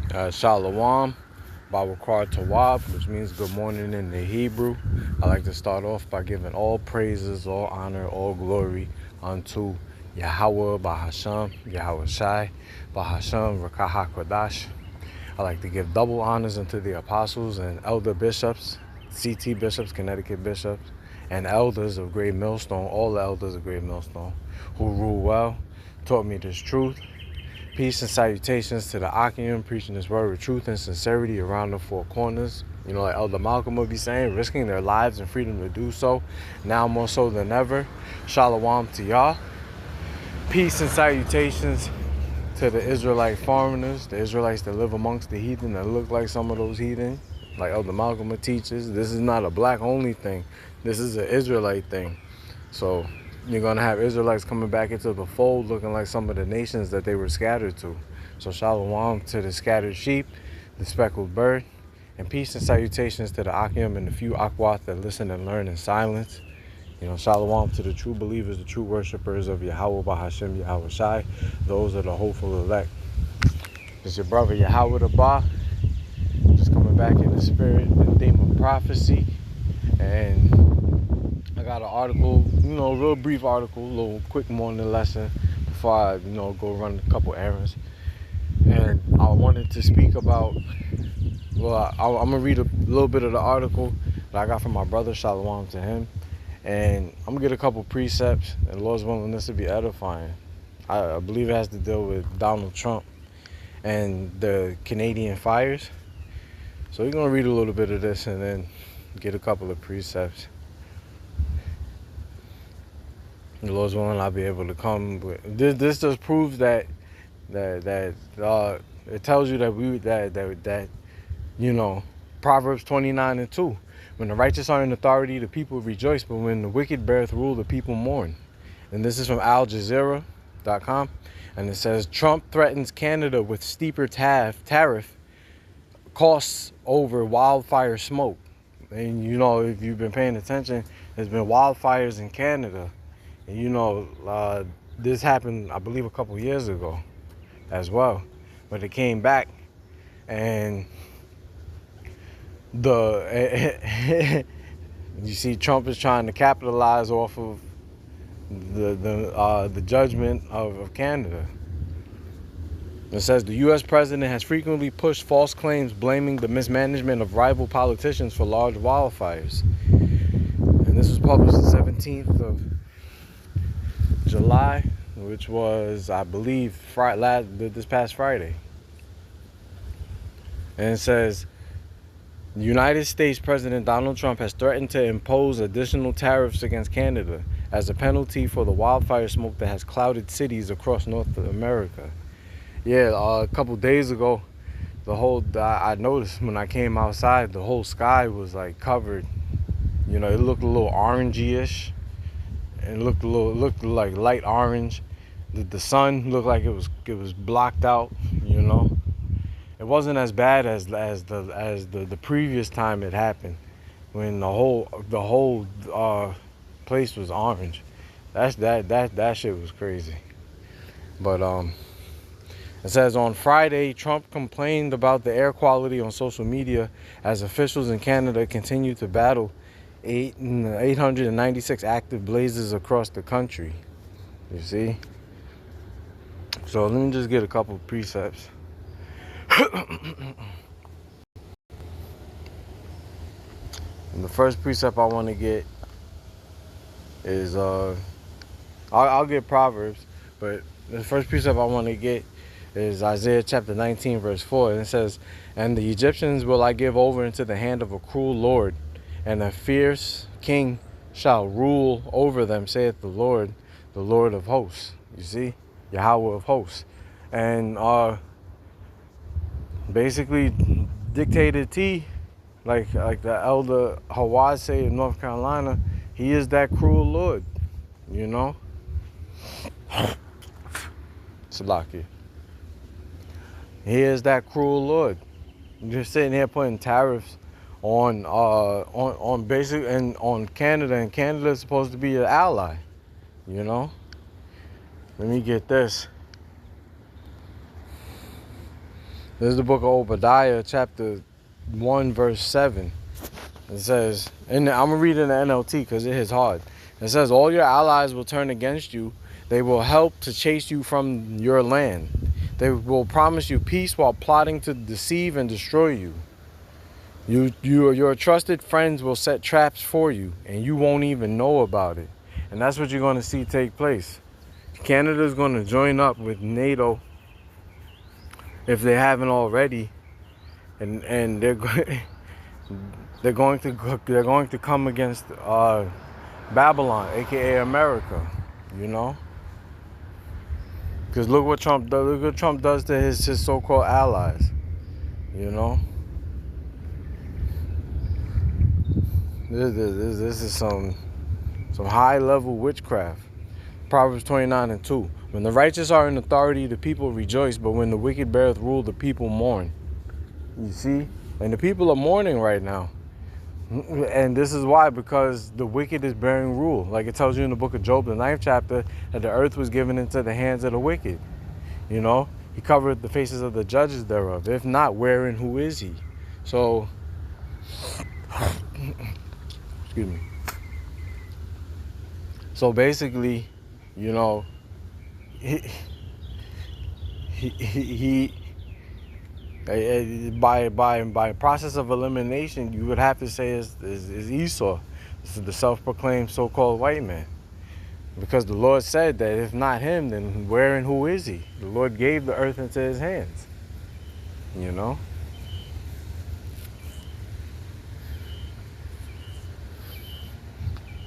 Shalom, Babakar Tawab, which means good morning in the Hebrew. I like to start off by giving all praises, all honor, all glory unto Yahweh Bahasham, Yahweh Shai, Bahasham, Rakaha Kodash. I like to give double honors unto the apostles and elder bishops, CT bishops, Connecticut bishops, and elders of Great Millstone, all the elders of Great Millstone, who rule well, taught me this truth. Peace and salutations to the Akim, preaching this word with truth and sincerity around the four corners. You know, like Elder Malcolm would be saying, risking their lives and freedom to do so, now more so than ever. Shalom to y'all. Peace and salutations to the Israelite foreigners, the Israelites that live amongst the heathen that look like some of those heathen, like Elder Malcolm teaches. This is not a black-only thing. This is an Israelite thing. So you're going to have Israelites coming back into the fold looking like some of the nations that they were scattered to. So shalom to the scattered sheep, the speckled bird, and peace and salutations to the Akim and the few Akwat that listen and learn in silence. You know, shalom to the true believers, the true worshipers of Yahweh Bahashem, Yahweh Shai. Those are the hopeful elect. It's your brother Yahweh the Ba, just coming back in the spirit and theme of prophecy. And I got an article, you know, a real brief article, a little quick morning lesson before I, go run a couple errands. And I wanted to speak about, I'm going to read a little bit of the article that I got from my brother, shalom to him. And I'm going to get a couple precepts, and Lord's willing, this to be edifying. I believe it has to deal with Donald Trump and the Canadian fires. So we're going to read a little bit of this and then get a couple of precepts. The Lord's willing, I'll be able to come with this. Just proves that it tells you that Proverbs 29:2. When the righteous are in authority, the people rejoice, but when the wicked beareth rule, the people mourn. And this is from AlJazeera.com, and it says Trump threatens Canada with steeper tariff costs over wildfire smoke. And if you've been paying attention, there's been wildfires in Canada. And this happened, I believe, a couple years ago as well. But it came back, and you see Trump is trying to capitalize off of the judgment of Canada. It says the U.S. president has frequently pushed false claims blaming the mismanagement of rival politicians for large wildfires. And this was published the 17th of July, which was, I believe, this past Friday. And it says, United States President Donald Trump has threatened to impose additional tariffs against Canada as a penalty for the wildfire smoke that has clouded cities across North America. Yeah, a couple days ago, I noticed when I came outside, the whole sky was like covered. It looked a little orangey-ish. It looked like light orange. The sun looked like it was blocked out. It wasn't as bad as the previous time it happened, when the whole place was orange. That shit was crazy. But it says on Friday, Trump complained about the air quality on social media as officials in Canada continue to battle 896 active blazes across the country. You see? So let me just get a couple of precepts. And the first precept I want to get is I'll get Proverbs, but the first precept I want to get is Isaiah chapter 19 verse 4, and it says, "And the Egyptians will I give over into the hand of a cruel lord, and a fierce king shall rule over them, saith the Lord of hosts." You see, Yahweh of hosts. And basically, Dictator T, like the elder Hawad say in North Carolina, he is that cruel lord. Salaki. He is that cruel lord. You're sitting here putting tariffs on basic and on Canada, and Canada is supposed to be an ally. Let me get this. This is the book of Obadiah, chapter 1, verse 7. It says, and I'm going to read it in the NLT because it hits hard. It says, all your allies will turn against you. They will help to chase you from your land. They will promise you peace while plotting to deceive and destroy you. Your trusted friends will set traps for you, and you won't even know about it. And that's what you're going to see take place. Canada's going to join up with NATO, if they haven't already, and they're going to come against Babylon, aka America. You know, because look what Trump does. Look what Trump does to his so-called allies. You know, this is some high-level witchcraft. Proverbs 29:2. When the righteous are in authority, the people rejoice, but when the wicked beareth rule, the people mourn. You see? And the people are mourning right now. And this is why, because the wicked is bearing rule. Like it tells you in the book of Job, the 9th chapter, that the earth was given into the hands of the wicked. You know? He covered the faces of the judges thereof. If not, where and who is he? So, excuse me. So basically, you know, he by process of elimination, you would have to say is Esau. This is the self-proclaimed so-called white man. Because the Lord said that if not him, then where and who is he? The Lord gave the earth into his hands. You know?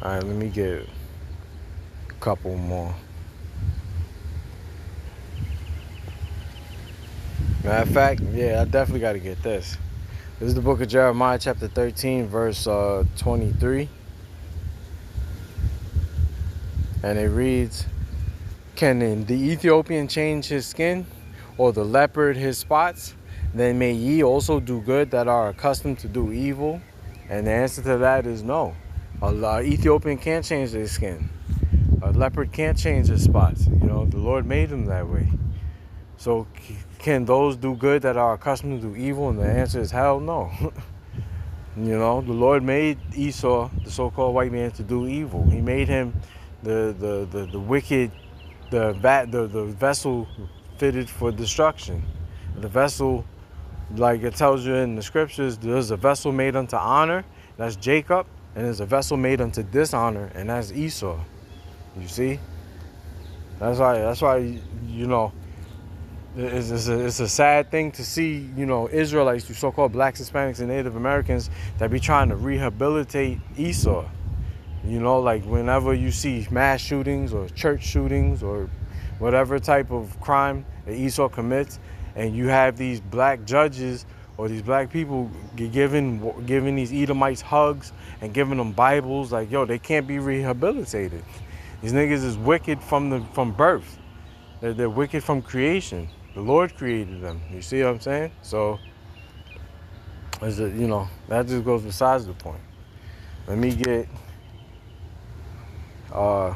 All right, let me get a couple more. Matter of fact, yeah, I definitely got to get this. This is the book of Jeremiah, chapter 13, verse 23. And it reads, can the Ethiopian change his skin, or the leopard his spots? Then may ye also do good that are accustomed to do evil? And the answer to that is no. An Ethiopian can't change his skin. A leopard can't change his spots. You know, the Lord made him that way. So can those do good that are accustomed to do evil? And the answer is hell no. You know, the Lord made Esau, the so-called white man, to do evil. He made him the wicked, the vessel fitted for destruction. The vessel, like it tells you in the scriptures, there's a vessel made unto honor, that's Jacob, and there's a vessel made unto dishonor, and that's Esau. You see? That's why you know, it's a sad thing to see, you know, Israelites, you so-called blacks, Hispanics, and Native Americans that be trying to rehabilitate Esau. You know, like whenever you see mass shootings or church shootings or whatever type of crime that Esau commits, and you have these black judges or these black people giving these Edomites hugs and giving them Bibles, like, yo, they can't be rehabilitated. These niggas is wicked from birth. They're wicked from creation. The Lord created them. You see what I'm saying? So, you know, that just goes besides the point. Let me get, I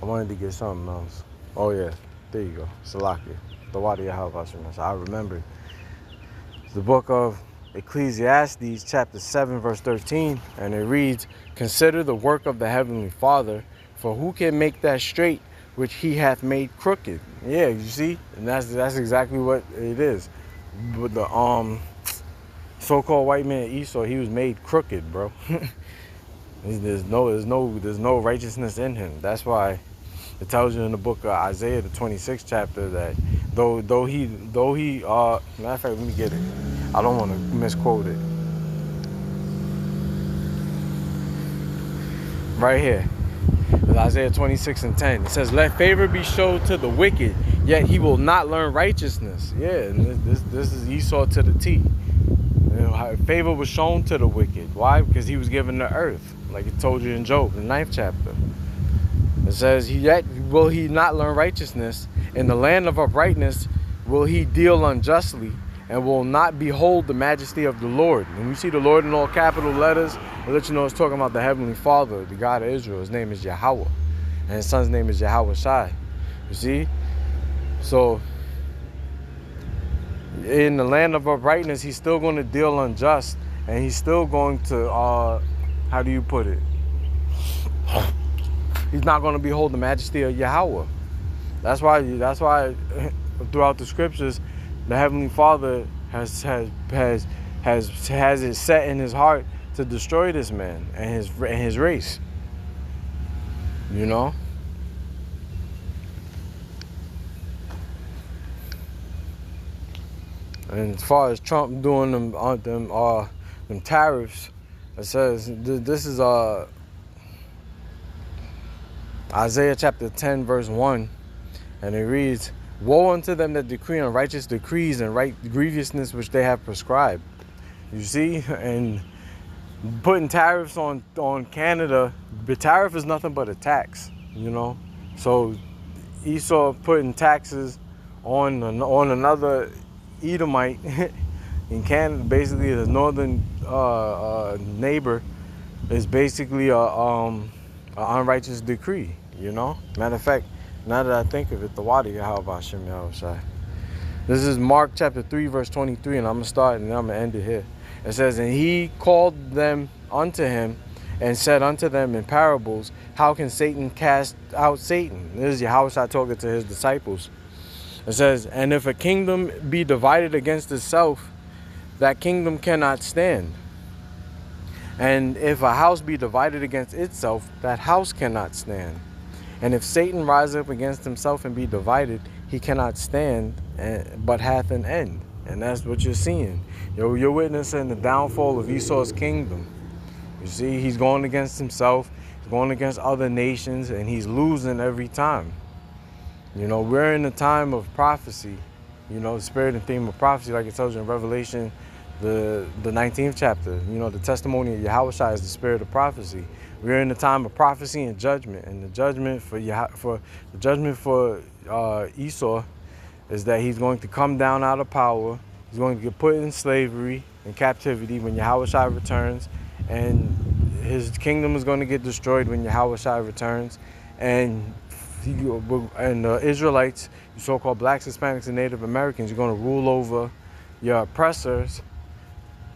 wanted to get something else. Oh yeah, there you go. Salakia. Tawadi Yahavashim. I remember. It's the book of Ecclesiastes, chapter 7, verse 13, and it reads, consider the work of the Heavenly Father, for who can make that straight which he hath made crooked? Yeah, you see? And that's exactly what it is. But the so-called white man Esau, he was made crooked, bro. There's no righteousness in him. That's why it tells you in the book of Isaiah, the 26th chapter, that though he matter of fact, let me get it. I don't want to misquote it. Right here. It's Isaiah 26:10. It says, let favor be showed to the wicked, yet he will not learn righteousness. Yeah, and this is Esau to the T. You know, favor was shown to the wicked. Why? Because he was given the earth, like it told you in Job, the 9th chapter. It says, yet will he not learn righteousness. In the land of uprightness will he deal unjustly, and will not behold the majesty of the Lord. When you see the Lord in all capital letters, I'll let you know it's talking about the Heavenly Father, the God of Israel. His name is Yahweh, and his son's name is Yahweh Shai. You see? So in the land of uprightness, he's still going to deal unjust, and he's still going to, how do you put it? He's not going to behold the majesty of Yahweh. That's why throughout the scriptures, the Heavenly Father has it set in his heart to destroy this man and his race. You know? And as far as Trump doing them tariffs, it says this is Isaiah chapter 10 verse 1, and it reads, "Woe unto them that decree unrighteous decrees and right grievousness which they have prescribed." You see, and putting tariffs on Canada, the tariff is nothing but a tax, you know. So Esau putting taxes on another Edomite in Canada, basically the northern neighbor, is basically a unrighteous decree, you know. Matter of fact, now that I think of it, the water, how about Shem Yahushai? This is Mark chapter 3 verse 23, and I'm gonna start and I'm gonna end it here. It says, "And he called them unto him and said unto them in parables, how can Satan cast out Satan?" This is Yahushua talking to his disciples. It says, "And if a kingdom be divided against itself, that kingdom cannot stand. And if a house be divided against itself, that house cannot stand. And if Satan rise up against himself and be divided, he cannot stand, but hath an end." And that's what you're seeing. You're witnessing the downfall of Esau's kingdom. You see, he's going against himself, he's going against other nations, and he's losing every time. You know, we're in a time of prophecy. You know, the spirit and theme of prophecy, like it tells you in Revelation, the 19th chapter. You know, the testimony of Yahushua is the spirit of prophecy. We're in a time of prophecy and judgment, and the judgment for Esau is that he's going to come down out of power. He's going to get put in slavery and captivity when Yahushua returns, and his kingdom is going to get destroyed when Yahushua returns, and the Israelites, the so-called blacks, Hispanics, and Native Americans, are going to rule over your oppressors,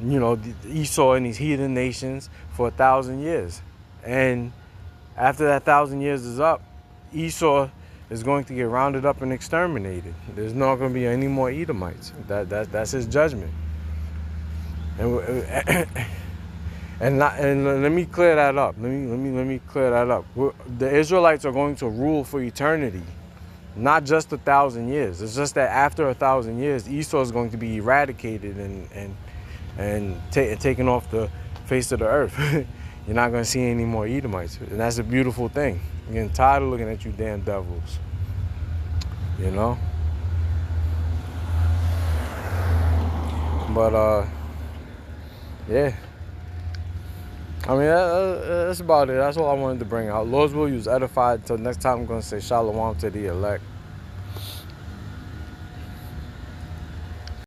you know, Esau and these heathen nations, for 1,000 years. And after that 1,000 years is up, Esau is going to get rounded up and exterminated. There's not going to be any more Edomites. That's his judgment. And let me clear that up. Let me clear that up. The Israelites are going to rule for eternity, not just 1,000 years. It's just that after 1,000 years, Esau is going to be eradicated and taken off the face of the earth. You're not going to see any more Edomites, and that's a beautiful thing. I'm getting tired of looking at you damn devils. You know. But yeah. I mean, that's about it. That's all I wanted to bring out. Lord's will, you was edified. Until next time, I'm going to say shalom to the elect.